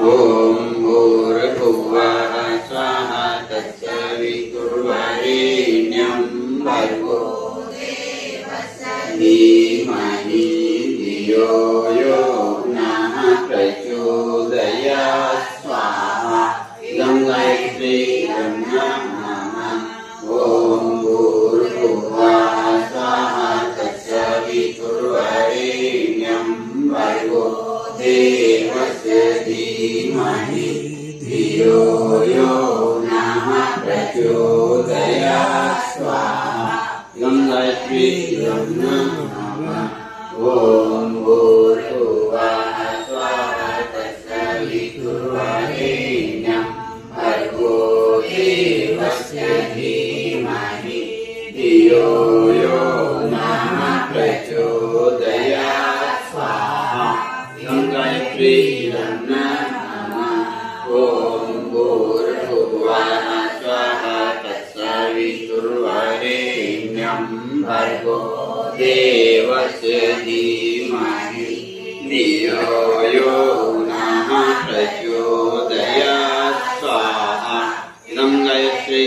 ॐ भूर्भुवः स्वः तत्सवितुर्वरेण्यं भर्गो देवस्य धीमहि धियो यो नः प्रचोदयात् स्वाहा इदं गायत्री नमः। ॐ भूर्भुवः स्वः तत्सवितुर्वरेण्यं भर्गो देवस्य धीमहि धियो यो नः प्रचोदयात् स्वाहा इदं गायत्री नमः। ॐ भूर्भुवः स्वः तत्सवितुर्वरेण्यं भर्गो देवस्य धीमहि धियो यो नः प्रचोदयात् स्वाहा इदं गायत्री नमः। ॐ भूर्भुवः स्वः तत्सवितुर्वरेण्यं भर्गो देवस्य धीमहि धियो यो नः प्रचोदयात् स्वाहा इदं गायत्री